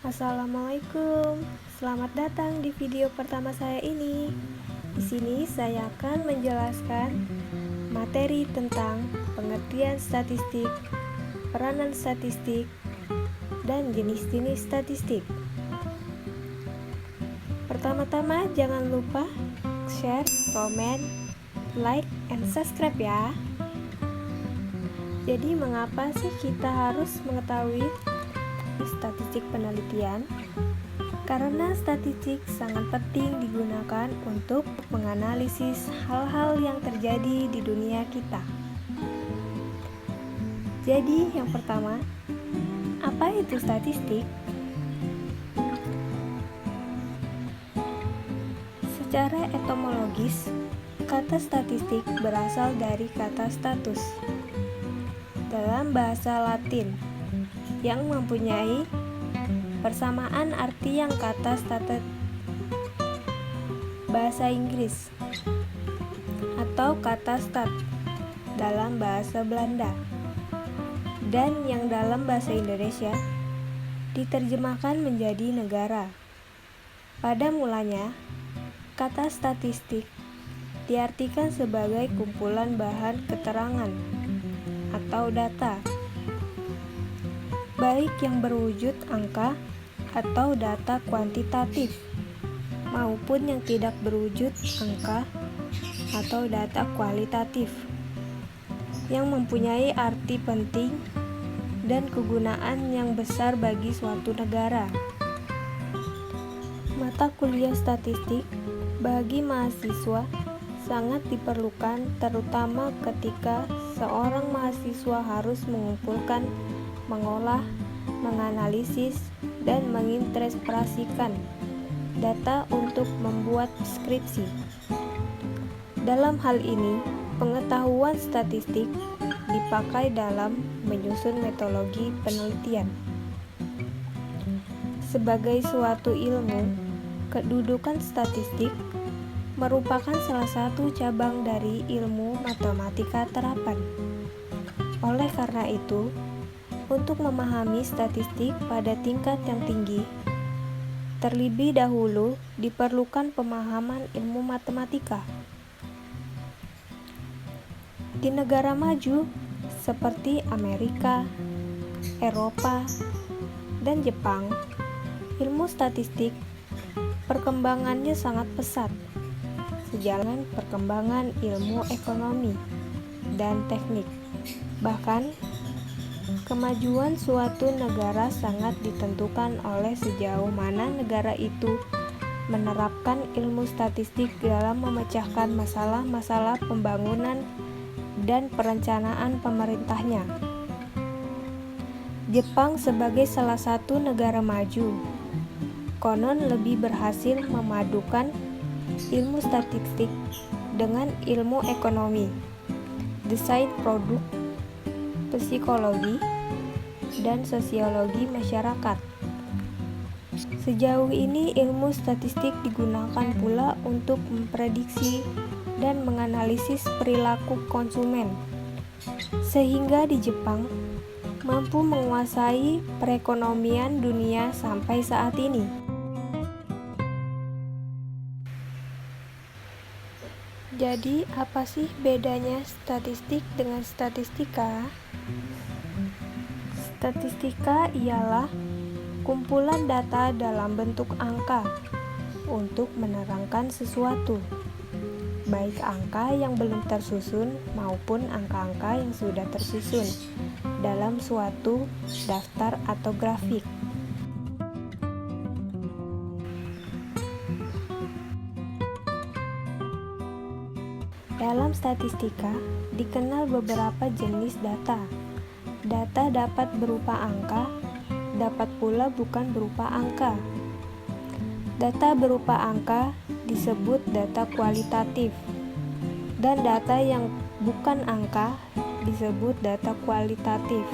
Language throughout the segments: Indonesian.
Assalamualaikum. Selamat datang di video pertama saya ini. Di sini saya akan menjelaskan materi tentang pengertian statistik, peranan statistik, dan jenis-jenis statistik. Pertama-tama jangan lupa share, komen, like, and subscribe ya. Jadi mengapa sih kita harus mengetahui statistik penelitian? Karena statistik sangat penting digunakan untuk menganalisis hal-hal yang terjadi di dunia kita. Jadi yang pertama, apa itu statistik? Secara etimologis, kata statistik berasal dari kata status dalam bahasa Latin yang mempunyai persamaan arti yang kata status bahasa Inggris atau kata stat dalam bahasa Belanda, dan yang dalam bahasa Indonesia diterjemahkan menjadi negara. Pada mulanya, kata statistik diartikan sebagai kumpulan bahan keterangan atau data, baik yang berwujud angka atau data kuantitatif, maupun yang tidak berwujud angka atau data kualitatif, yang mempunyai arti penting dan kegunaan yang besar bagi suatu negara. Mata kuliah statistik bagi mahasiswa sangat diperlukan, terutama ketika seorang mahasiswa harus mengumpulkan, mengolah, menganalisis, dan menginterpretasikan data untuk membuat skripsi. Dalam hal ini, pengetahuan statistik dipakai dalam menyusun metodologi penelitian. Sebagai suatu ilmu, kedudukan statistik merupakan salah satu cabang dari ilmu matematika terapan. Oleh karena itu, untuk memahami statistik pada tingkat yang tinggi, terlebih dahulu diperlukan pemahaman ilmu matematika. Di negara maju seperti Amerika, Eropa, dan Jepang, ilmu statistik perkembangannya sangat pesat, sejalan perkembangan ilmu ekonomi dan teknik. Bahkan, kemajuan suatu negara sangat ditentukan oleh sejauh mana negara itu menerapkan ilmu statistik dalam memecahkan masalah-masalah pembangunan dan perencanaan pemerintahnya. Jepang sebagai salah satu negara maju, konon lebih berhasil memadukan ilmu statistik dengan ilmu ekonomi, desain produk, psikologi, dan sosiologi masyarakat. Sejauh ini ilmu statistik digunakan pula untuk memprediksi dan menganalisis perilaku konsumen, sehingga di Jepang mampu menguasai perekonomian dunia sampai saat ini. Jadi, apa sih bedanya statistik dengan statistika? Statistika ialah kumpulan data dalam bentuk angka untuk menerangkan sesuatu, baik angka yang belum tersusun maupun angka-angka yang sudah tersusun dalam suatu daftar atau grafik. Dalam statistika dikenal beberapa jenis data. Data dapat berupa angka, dapat pula bukan berupa angka. Data berupa angka disebut data kualitatif, dan data yang bukan angka disebut data kualitatif.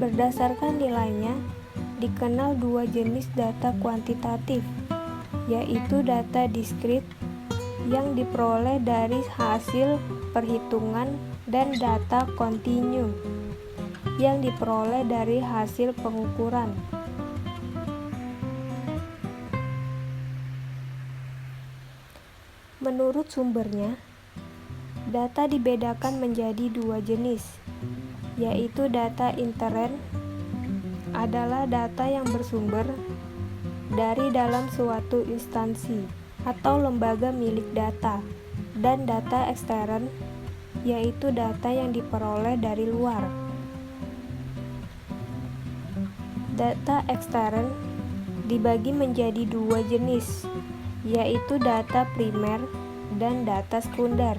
Berdasarkan nilainya, dikenal dua jenis data kuantitatif, yaitu data diskrit yang diperoleh dari hasil perhitungan dan data kontinu yang diperoleh dari hasil pengukuran. Menurut sumbernya, data dibedakan menjadi dua jenis, yaitu data intern adalah data yang bersumber dari dalam suatu instansi atau lembaga milik data, dan data ekstern, yaitu data yang diperoleh dari luar. Data ekstern dibagi menjadi dua jenis, yaitu data primer dan data sekunder.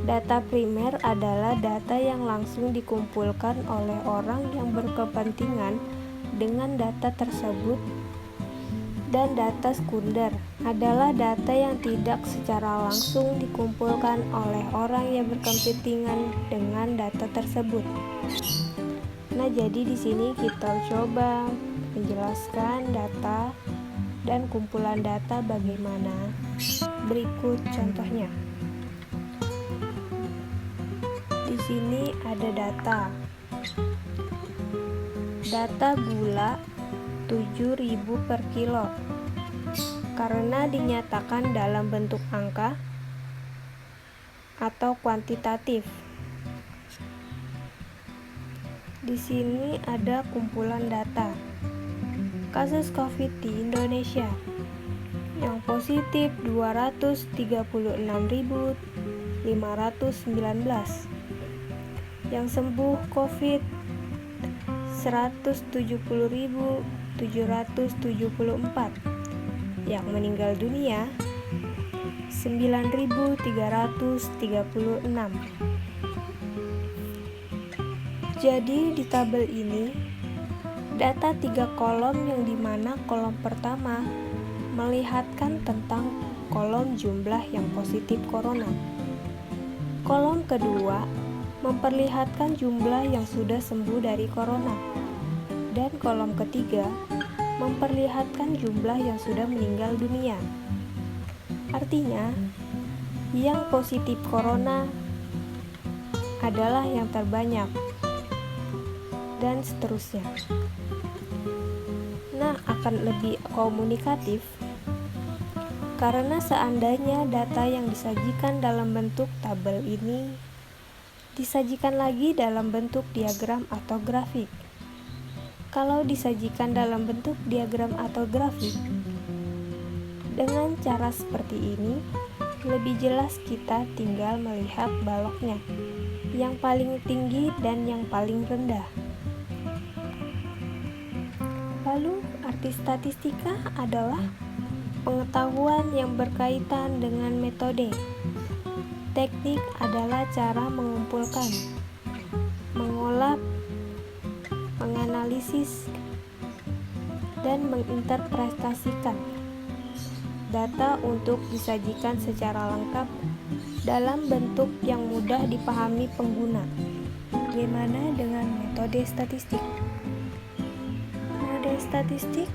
Data primer adalah data yang langsung dikumpulkan oleh orang yang berkepentingan dengan data tersebut, dan data sekunder adalah data yang tidak secara langsung dikumpulkan oleh orang yang berkepentingan dengan data tersebut. Nah, jadi di sini kita coba menjelaskan data dan kumpulan data bagaimana. Berikut contohnya. Di sini ada data. Data gula 7.000 per kilo. Karena dinyatakan dalam bentuk angka atau kuantitatif. Di sini ada kumpulan data. Kasus COVID di Indonesia yang positif 236.519, yang sembuh COVID 170.774, yang meninggal dunia 9.336. Jadi di tabel ini data 3 kolom, yang dimana kolom pertama melihatkan tentang kolom jumlah yang positif corona. Kolom kedua memperlihatkan jumlah yang sudah sembuh dari corona. Dan kolom ketiga memperlihatkan jumlah yang sudah meninggal dunia. Artinya, yang positif corona adalah yang terbanyak, dan seterusnya. Nah, akan lebih komunikatif karena seandainya data yang disajikan dalam bentuk tabel ini disajikan lagi dalam bentuk diagram atau grafik. Kalau disajikan dalam bentuk diagram atau grafik dengan cara seperti ini, lebih jelas kita tinggal melihat baloknya, yang paling tinggi dan yang paling rendah. Lalu, arti statistika adalah pengetahuan yang berkaitan dengan metode. Teknik adalah cara mengumpulkan, mengolah, menganalisis, dan menginterpretasikan data untuk disajikan secara lengkap dalam bentuk yang mudah dipahami pengguna. Bagaimana dengan metode statistik? Statistik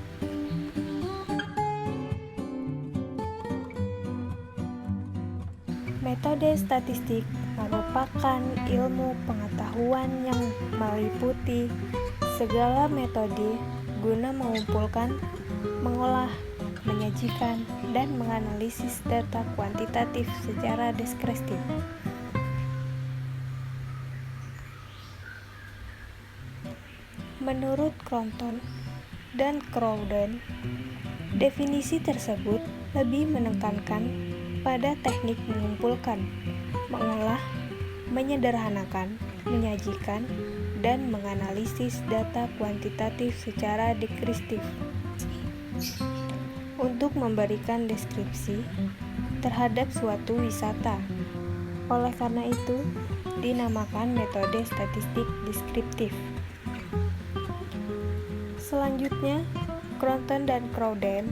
metode statistik merupakan ilmu pengetahuan yang meliputi segala metode guna mengumpulkan, mengolah, menyajikan, dan menganalisis data kuantitatif secara deskriptif. Menurut Crompton dan Crowden, definisi tersebut lebih menekankan pada teknik mengumpulkan, mengolah, menyederhanakan, menyajikan, dan menganalisis data kuantitatif secara deskriptif untuk memberikan deskripsi terhadap suatu wisata. Oleh karena itu, dinamakan metode statistik deskriptif. Selanjutnya, Crompton dan Crowden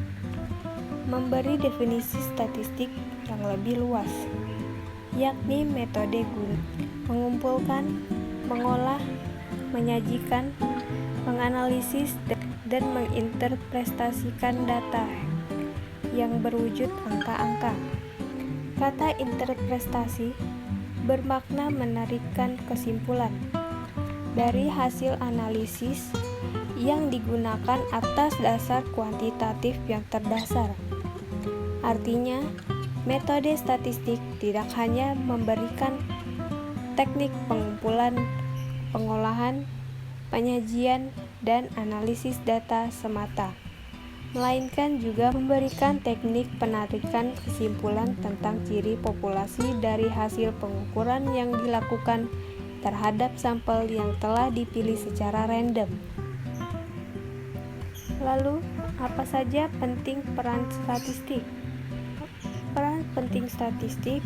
memberi definisi statistik yang lebih luas, yakni metode mengumpulkan, mengolah, menyajikan, menganalisis, dan menginterpretasikan data yang berwujud angka-angka. Kata interpretasi bermakna menarikkan kesimpulan, dari hasil analisis yang digunakan atas dasar kuantitatif yang terdasar. Artinya, metode statistik tidak hanya memberikan teknik pengumpulan, pengolahan, penyajian, dan analisis data semata, melainkan juga memberikan teknik penarikan kesimpulan tentang ciri populasi dari hasil pengukuran yang dilakukan terhadap sampel yang telah dipilih secara random. Lalu, apa saja penting peran statistik? Peran penting statistik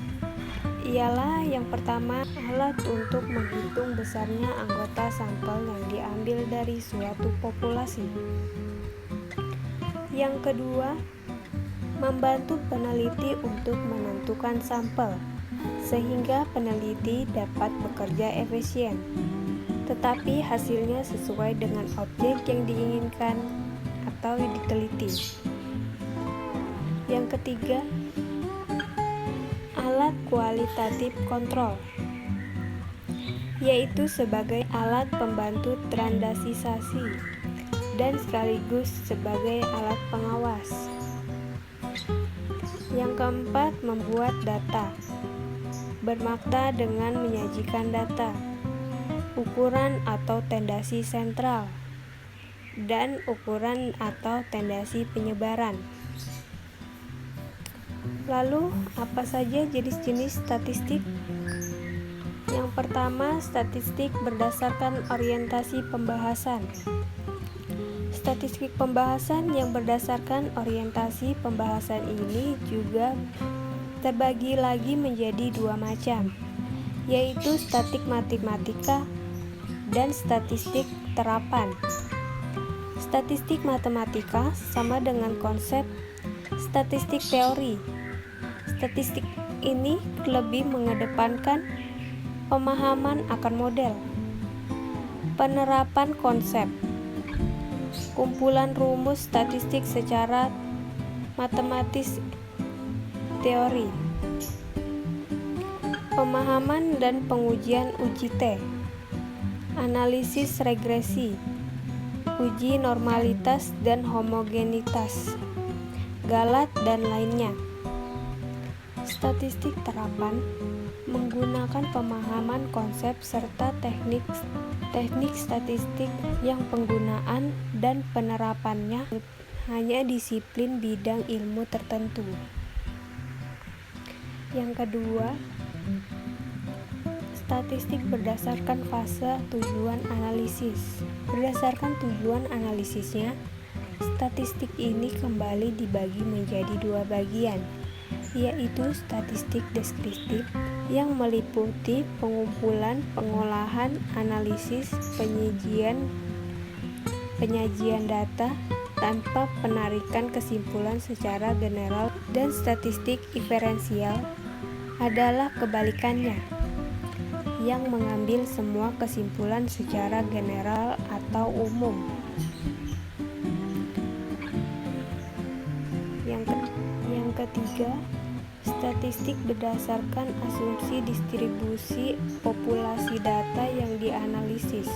ialah yang pertama, alat untuk menghitung besarnya anggota sampel yang diambil dari suatu populasi. Yang kedua, membantu peneliti untuk menentukan sampel, sehingga peneliti dapat bekerja efisien, tetapi hasilnya sesuai dengan objek yang diinginkan atau diteliti. Yang ketiga, alat kualitatif kontrol, yaitu sebagai alat pembantu standarisasi dan sekaligus sebagai alat pengawas. Yang keempat, membuat data, bermakna dengan menyajikan data, ukuran atau tendasi sentral, dan ukuran atau tendasi penyebaran. Lalu, apa saja jenis-jenis statistik? Yang pertama, statistik berdasarkan orientasi pembahasan. Statistik pembahasan yang berdasarkan orientasi pembahasan ini juga terbagi lagi menjadi dua macam, yaitu statistik matematika dan statistik terapan. Statistik matematika sama dengan konsep statistik teori. Statistik ini lebih mengedepankan pemahaman akan model, penerapan konsep, kumpulan rumus statistik secara matematis teori, pemahaman dan pengujian uji T, analisis regresi, uji normalitas dan homogenitas, galat, dan lainnya. Statistik terapan menggunakan pemahaman konsep serta teknik statistik yang penggunaan dan penerapannya hanya disiplin bidang ilmu tertentu. Yang kedua, statistik berdasarkan fase tujuan analisis. Berdasarkan tujuan analisisnya, statistik ini kembali dibagi menjadi dua bagian, yaitu statistik deskriptif yang meliputi pengumpulan, pengolahan, analisis, penyajian data tanpa penarikan kesimpulan secara general, dan statistik inferensial adalah kebalikannya, yang mengambil semua kesimpulan secara general atau umum. Yang ketiga, statistik berdasarkan asumsi distribusi populasi data yang dianalisis.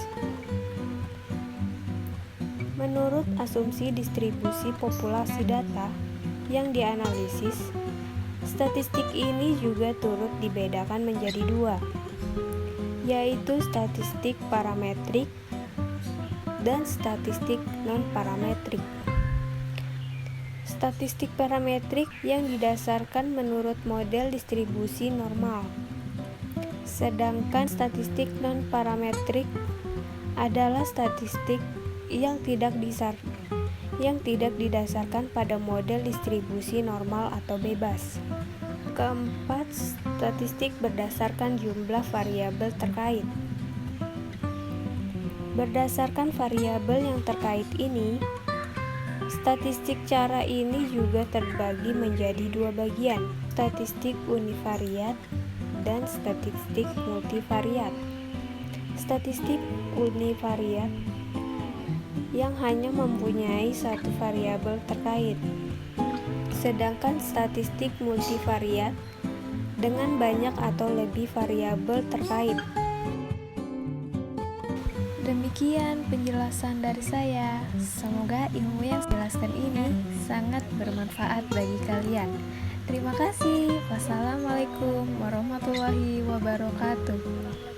Menurut asumsi distribusi populasi data yang dianalisis, statistik ini juga turut dibedakan menjadi dua, yaitu statistik parametrik dan statistik non-parametrik. Statistik parametrik yang didasarkan menurut model distribusi normal, sedangkan statistik non-parametrik adalah statistik yang tidak didasarkan pada model distribusi normal atau bebas. Keempat, statistik berdasarkan jumlah variabel terkait. Berdasarkan variabel yang terkait ini, statistik cara ini juga terbagi menjadi dua bagian, statistik univariat dan statistik multivariat. Statistik univariat yang hanya mempunyai satu variabel terkait, sedangkan statistik multivariat dengan banyak atau lebih variabel terkait. Demikian penjelasan dari saya. Semoga ilmu yang saya jelaskan ini sangat bermanfaat bagi kalian. Terima kasih. Wassalamualaikum warahmatullahi wabarakatuh.